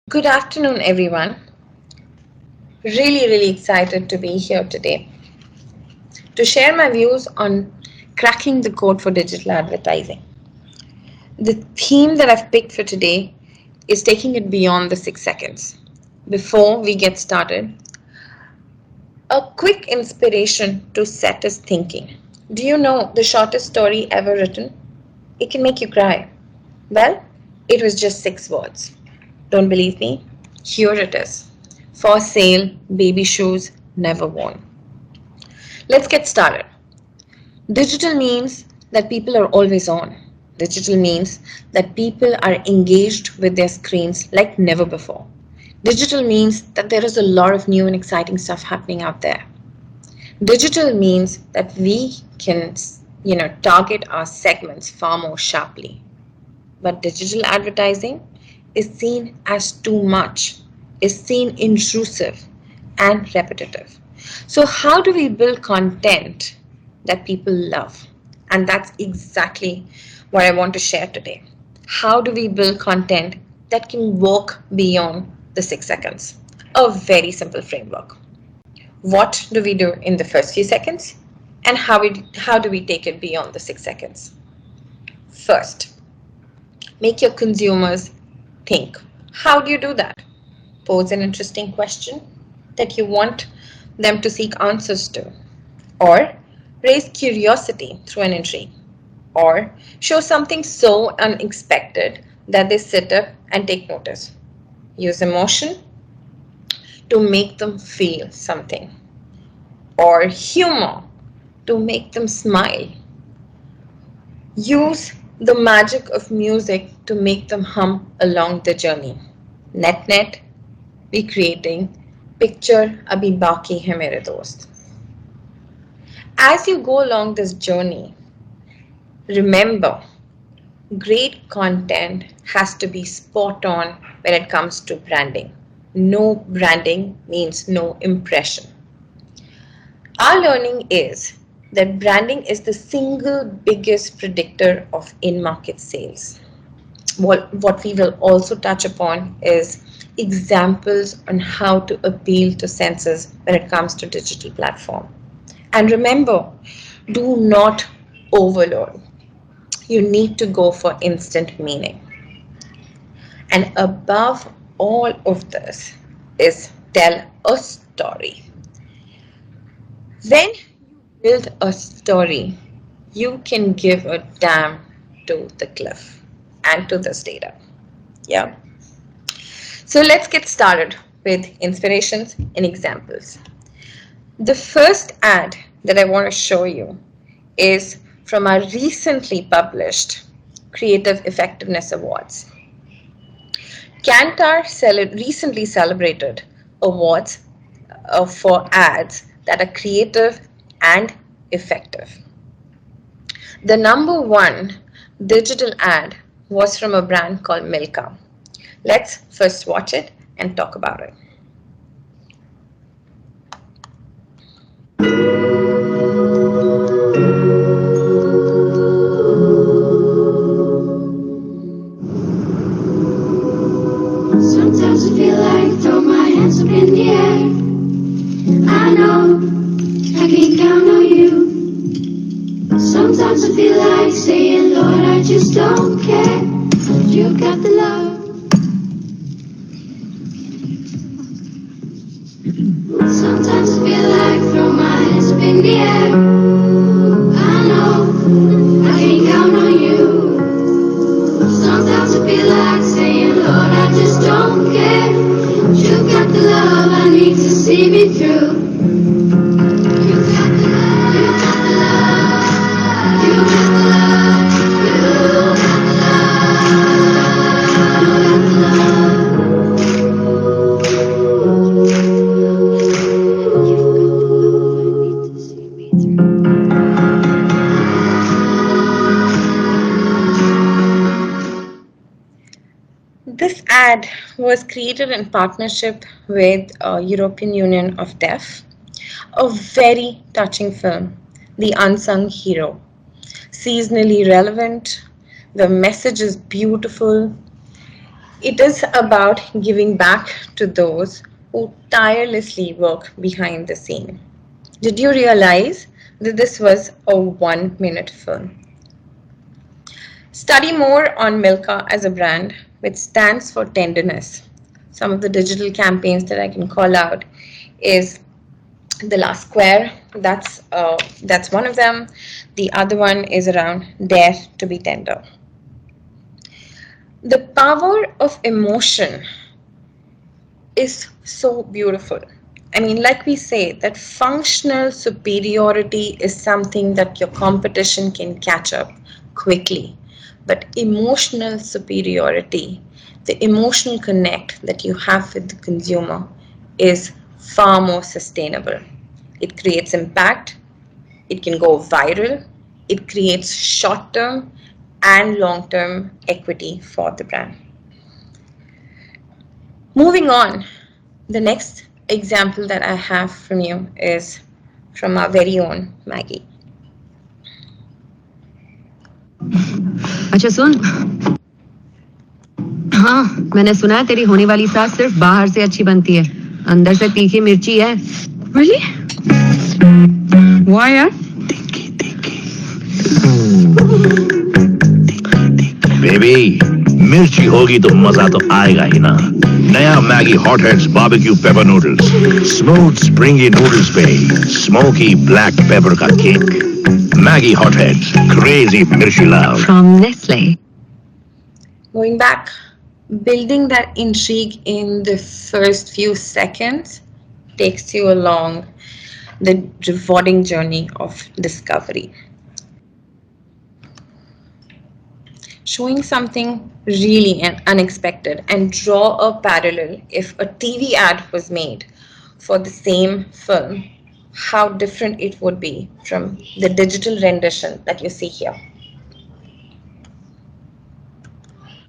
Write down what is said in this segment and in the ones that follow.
Good afternoon, everyone. Really excited to be here today to share my views on cracking the code for digital advertising. The theme that I've picked for today is taking it beyond the 6 seconds. Before we get started, a quick inspiration to set us thinking. Do you know the shortest story ever written? It can make you cry. Well, it was just 6 words. Don't believe me? Here it is. For sale, baby shoes, never worn. Let's get started. Digital means that people are always on. Digital means that people are engaged with their screens like never before. Digital means that there is a lot of new and exciting stuff happening out there. Digital means that we can, target our segments far more sharply. But digital advertising is seen as too much, is seen intrusive and repetitive. So, how do we build content that people love? And that's exactly what I want to share today. How do we build content that can work beyond the 6 seconds? A very simple framework. What do we do in the first few seconds? And how do we take it beyond the 6 seconds? First, make your consumers think. How do you do that? Pose an interesting question that you want them to seek answers to, or raise curiosity through an intrigue, or show something so unexpected that they sit up and take notice. Use emotion to make them feel something, or humor to make them smile. Use the magic of music to make them hum along the journey. Net, be creating picture abhi baki hai mere dost. As you go along this journey, remember, great content has to be spot on when it comes to branding. No branding means no impression. Our learning is that branding is the single biggest predictor of in-market sales. What we will also touch upon is examples on how to appeal to senses when it comes to digital platform. And remember, do not overload. You need to go for instant meaning. And above all of this is tell a story. When you build a story, you can give a damn to the cliff and to this data. Yeah. So let's get started with inspirations and examples. The first ad that I want to show you is from our recently published Creative Effectiveness Awards. Kantar recently celebrated awards for ads that are creative and effective. The number one digital ad was from a brand called Milka. Let's first watch it and talk about it. Sometimes I feel like throw my hands up in the air. I know I can count on you. Sometimes I feel like saying, Lord, I just don't care. You got the love. Sometimes I feel like throw my hands up in the air. I know I can count on you. Sometimes I feel like saying, Lord, I just don't care. You got the love I need to see me through. You got the love, you got the love, you got the love, you got the love, you got the This ad was created in partnership with European Union of Deaf. A very touching film, The Unsung Hero. Seasonally relevant, the message is beautiful, It is about giving back to those who tirelessly work behind the scene. Did you realize that this was a 1 minute film? Study more on Milka as a brand, which stands for tenderness. Some of the digital campaigns that I can call out is the last square. That's one of them. The other one is around dare to be tender. The power of emotion is so beautiful. I mean, like we say, that functional superiority is something that your competition can catch up quickly. But emotional superiority, the emotional connect that you have with the consumer, is far more sustainable. It creates impact, it can go viral, it creates short term and long term equity for the brand. Moving on, the next example that I have from you is from our very own Maggie. अच्छा सुन, हाँ मैंने सुना है तेरी होने वाली सास सिर्फ बाहर से अच्छी बनती है, अंदर से तीखी मिर्ची है. Really? Why यार? बेबी मिर्ची होगी तो मजा तो आएगा ही ना. नया Maggi hot heads barbecue paper noodles, smooth springy noodles पे स्मोकी ब्लैक पेपर का kick. Maggi hot heads, crazy मिर्ची love. From Nestle. Going back, building that intrigue in the first few seconds takes you along the rewarding journey of discovery. Showing something really unexpected and draw a parallel. If a TV ad was made for the same film, how different it would be from the digital rendition that you see here.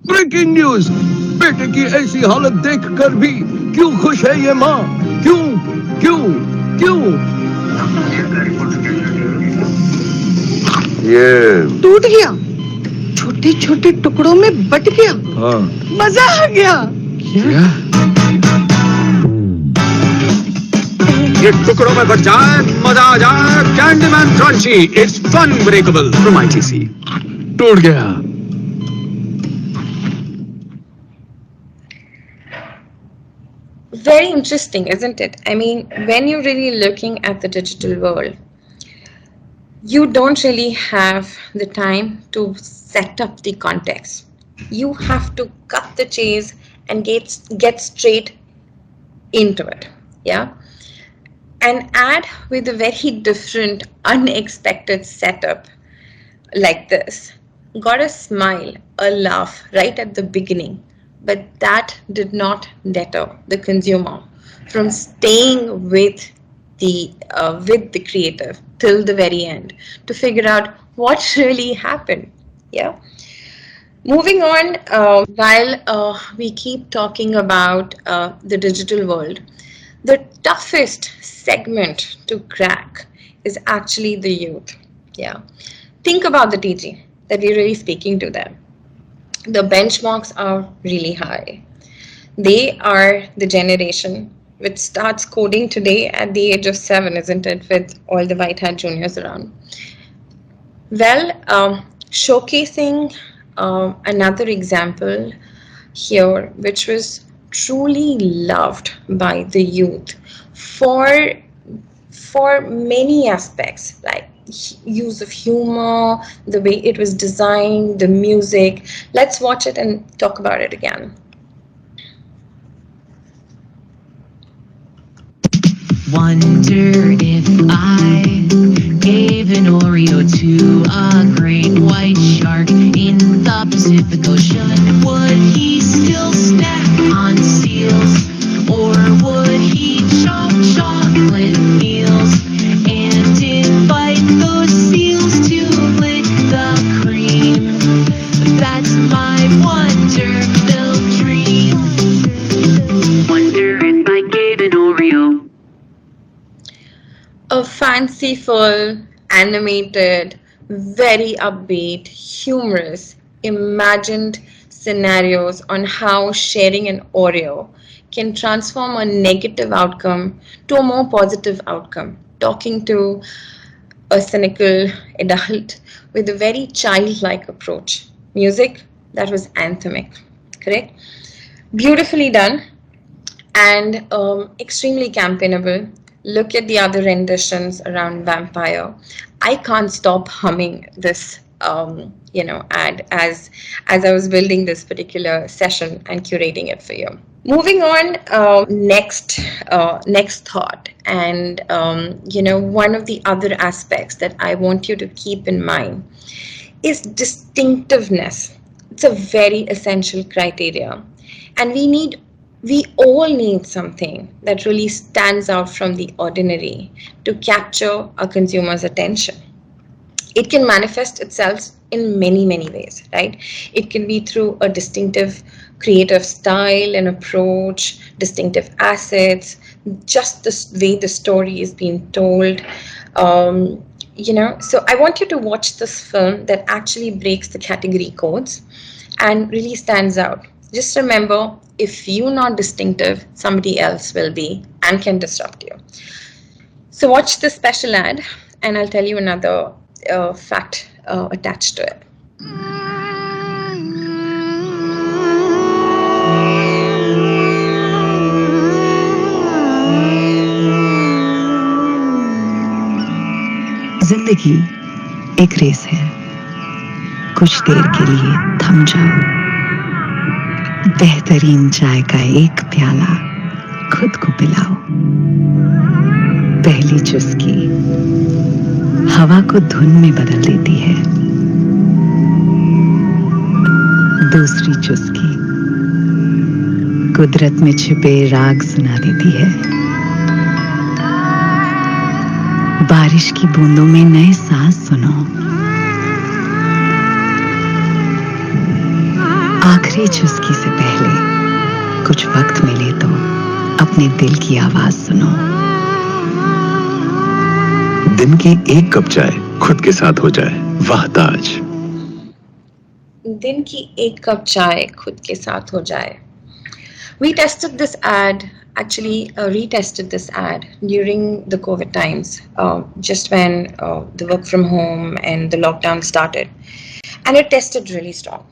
Breaking news. बेटे की ऐसी हालत देखकर भी क्यों खुश है ये माँ? क्यों क्यों क्यों? ये टूट गया, छोटे छोटे टुकड़ों में बट गया. हाँ. मजा आ गया. क्या? ये टुकड़ों में बट जाए, मजा आ जाए. Candyman crunchy, it's fun breakable from ITC. टूट गया. Very interesting, isn't it? I mean, when you're really looking at the digital world, you don't really have the time to set up the context. You have to cut the chase and get straight into it. Yeah. An ad with a very different, unexpected setup like this got a smile, a laugh right at the beginning, but that did not deter the consumer from staying with the creative till the very end to figure out what really happened. Yeah. Moving on, while we keep talking about the digital world, the toughest segment to crack is actually the youth. Yeah. Think about the TG that we're really speaking to them. The benchmarks are really high. They are the generation which starts coding today at the age of 7, isn't it, with all the white hat juniors around. Well, showcasing another example here, which was truly loved by the youth for many aspects, like use of humor, the way it was designed, the music. Let's watch it and talk about it again. Wonder if I gave an Oreo to a great white shark in the Pacific Ocean. Would he still snack on seals, or would he chop chocolate meals and invite those seals to lick the cream? That's my wonder-filled dream. Wonder if I gave an Oreo. A fanciful, animated, very upbeat, humorous, imagined scenarios on how sharing an Oreo can transform a negative outcome to a more positive outcome. Talking to a cynical adult with a very childlike approach. Music that was anthemic, correct? Beautifully done and extremely campaignable. Look at the other renditions around Vampire. I can't stop humming this, ad as I was building this particular session and curating it for you. Moving on, next thought, and one of the other aspects that I want you to keep in mind is distinctiveness. It's a very essential criteria, and we all need something that really stands out from the ordinary to capture a consumer's attention. It can manifest itself in many, many ways, right? It can be through a distinctive creative style and approach, distinctive assets, just the way the story is being told. So I want you to watch this film that actually breaks the category codes and really stands out. Just remember, if you're not distinctive, somebody else will be and can disrupt you. So watch this special ad and I'll tell you another fact attached to it. जिंदगी एक race है, कुछ देर के लिए थम जाओ, बेहतरीन चाय का एक प्याला खुद को पिलाओ, पहली चुस्की हवा को धुन में बदल देती है, दूसरी चुस्की कुदरत में छिपे राग सुना देती है, बारिश की बूंदों में नए सांस सुनो, आखिरी चुस्की से पहले कुछ वक्त मिले तो अपने दिल की आवाज सुनो। दिन की एक कप चाय खुद के साथ हो जाए, वाह ताज। दिन की एक कप चाय खुद के साथ हो जाए. We tested this ad, actually retested this ad during the COVID times, just when the work from home and the lockdown started. And it tested really strong.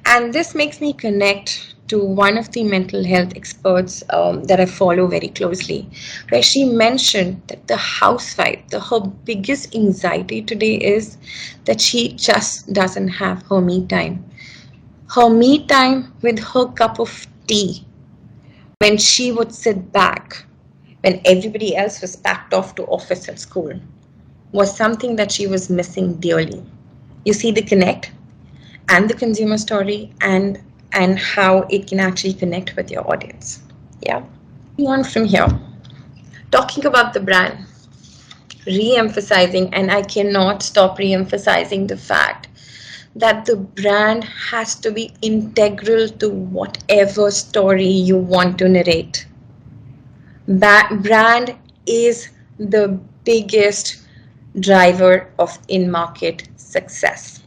And this makes me connect to one of the mental health experts that I follow very closely, where she mentioned that the housewife, her biggest anxiety today is that she just doesn't have her me time. Her me time with her cup of tea, when she would sit back, when everybody else was packed off to office at school, was something that she was missing dearly. You see the connect and the consumer story and how it can actually connect with your audience. Yeah. Moving on from here, talking about the brand, re-emphasizing, and I cannot stop re-emphasizing the fact that the brand has to be integral to whatever story you want to narrate. Brand is the biggest driver of in-market success.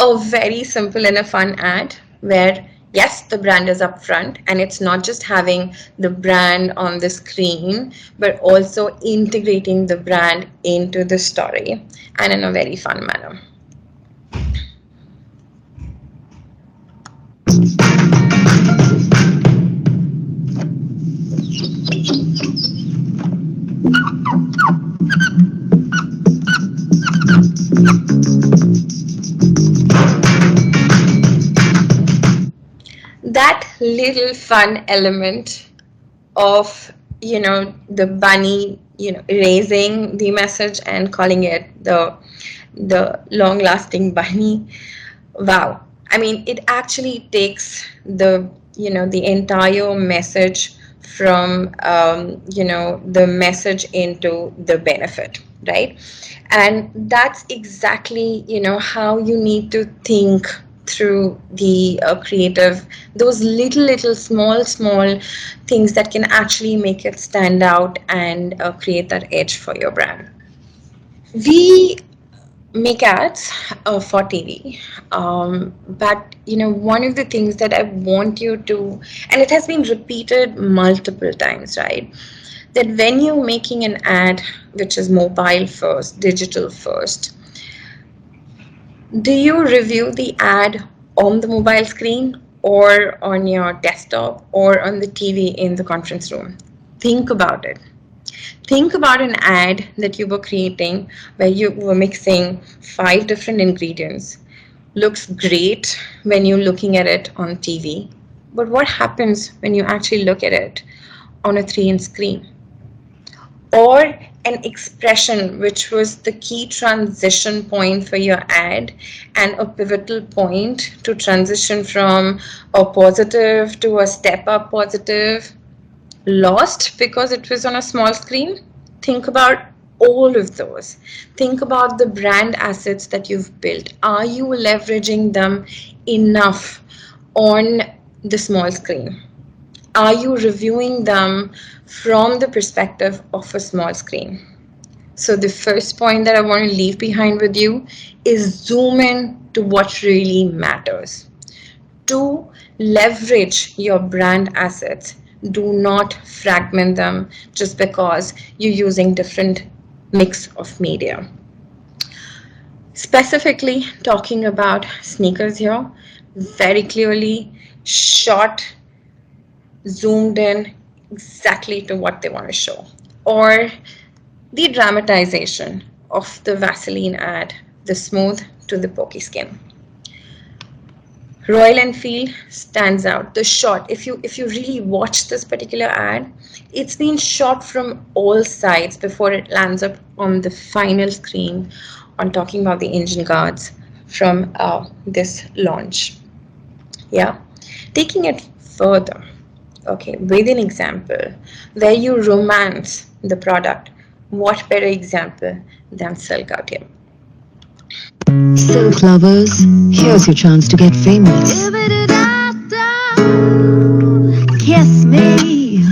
A very simple and a fun ad where, yes, the brand is up front and it's not just having the brand on the screen, but also integrating the brand into the story and in a very fun manner. That little fun element of, the bunny, erasing the message and calling it the long-lasting bunny. Wow. I mean, it actually takes the entire message from, the message into the benefit, right? And that's exactly, how you need to think through the creative, those little small things that can actually make it stand out and create that edge for your brand. We make ads for TV. But one of the things that I want you to, and it has been repeated multiple times, right? That when you're making an ad which is mobile first, digital first, do you review the ad on the mobile screen or on your desktop or on the TV in the conference room? Think about it. Think about an ad that you were creating where you were mixing 5 different ingredients. Looks great when you're looking at it on TV. But what happens when you actually look at it on a 3-inch screen? Or an expression which was the key transition point for your ad and a pivotal point to transition from a positive to a step up positive, lost because it was on a small screen. Think about all of those. Think about the brand assets that you've built. Are you leveraging them enough on the small screen? Are you reviewing them from the perspective of a small screen? So the first point that I want to leave behind with you is zoom in to what really matters. To leverage your brand assets, do not fragment them just because you're using different mix of media. Specifically talking about sneakers here, very clearly shot, zoomed in exactly to what they want to show. Or the dramatization of the Vaseline ad, the smooth to the pokey skin. Royal Enfield stands out. The shot, if you really watch this particular ad, it's been shot from all sides before it lands up on the final screen. On talking about the engine guards from this launch. Yeah, taking it further. Okay, with an example where you romance the product. What better example than Silk out here? Silk lovers, here's your chance to get famous. Kiss me.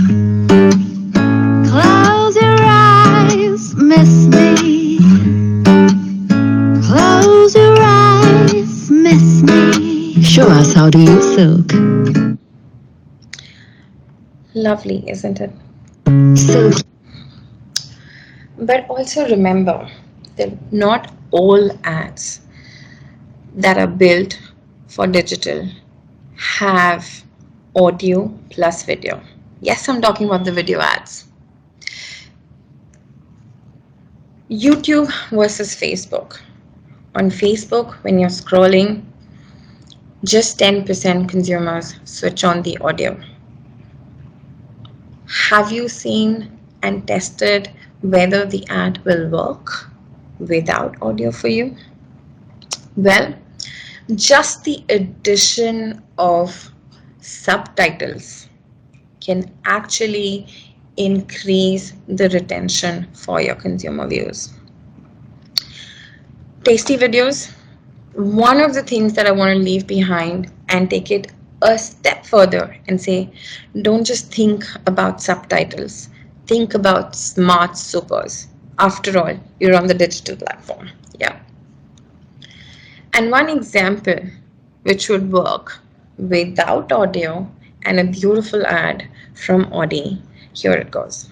Close your eyes, miss me. Close your eyes, miss me. Show us how to use silk. Lovely, isn't it? Silk. But also remember that not all ads that are built for digital have audio plus video. Yes, I'm talking about the video ads. YouTube versus Facebook. On Facebook, when you're scrolling, just 10% consumers switch on the audio. Have you seen and tested whether the ad will work without audio for you? Well, just the addition of subtitles can actually increase the retention for your consumer views. Tasty videos. One of the things that I want to leave behind and take it a step further and say, don't just think about subtitles. Think about smart supers. After all, you're on the digital platform. Yeah. And one example which would work without audio and a beautiful ad from Audi. Here it goes.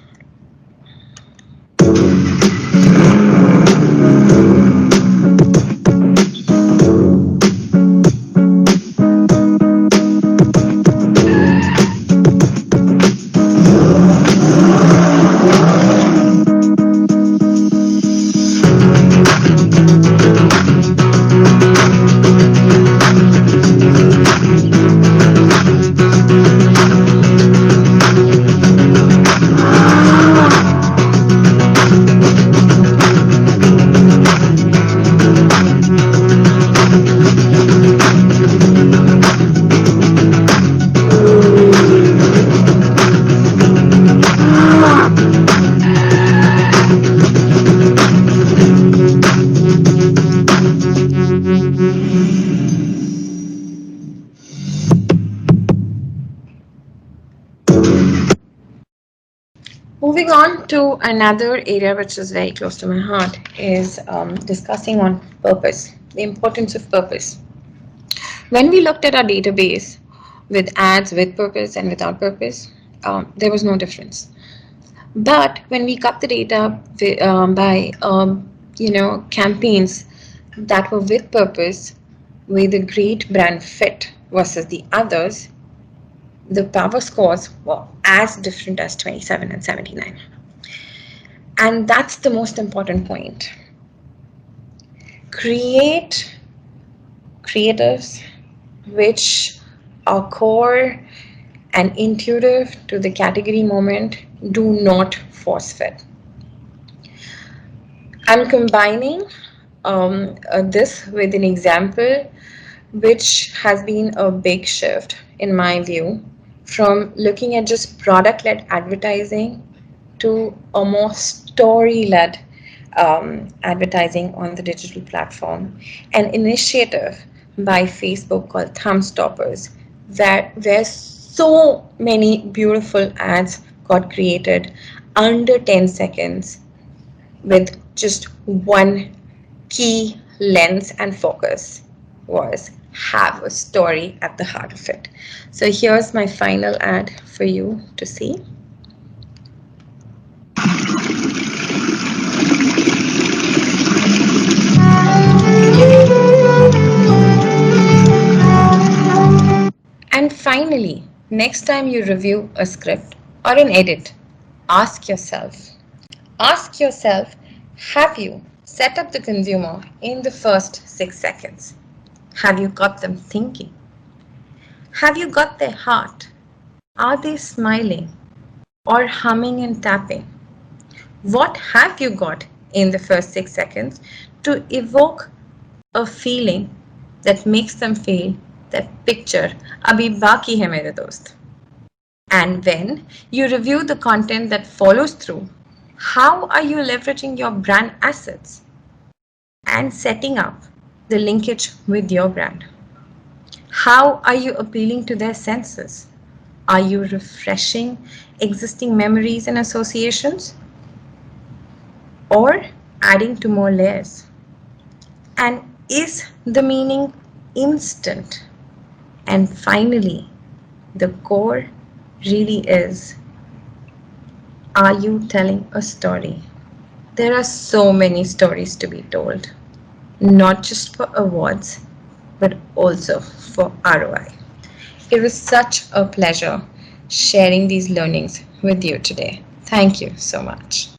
Moving on to another area which is very close to my heart is discussing on purpose, the importance of purpose. When we looked at our database with ads with purpose and without purpose, there was no difference. But when we cut the data by campaigns that were with purpose, with a great brand fit versus the others, the power scores were as different as 27 and 79. And that's the most important point. Create creatives which are core and intuitive to the category moment. Do not force fit. I'm combining this with an example which has been a big shift in my view from looking at just product-led advertising to a more story-led advertising on the digital platform. An initiative by Facebook called Thumbstoppers, where so many beautiful ads got created under 10 seconds with just one key lens and focus was have a story at the heart of it. So here's my final ad for you to see. And finally, next time you review a script or an edit, ask yourself, have you set up the consumer in the first 6 seconds? Have you got them thinking? Have you got their heart? Are they smiling or humming and tapping? What have you got in the first 6 seconds to evoke a feeling that makes them feel that picture abhi baki hai mere dost? And when you review the content that follows through, how are you leveraging your brand assets and setting up the linkage with your brand? How are you appealing to their senses? Are you refreshing existing memories and associations? Or adding to more layers? And is the meaning instant? And finally, the core really is, are you telling a story? There are so many stories to be told, not just for awards, but also for ROI. It was such a pleasure sharing these learnings with you today. Thank you so much.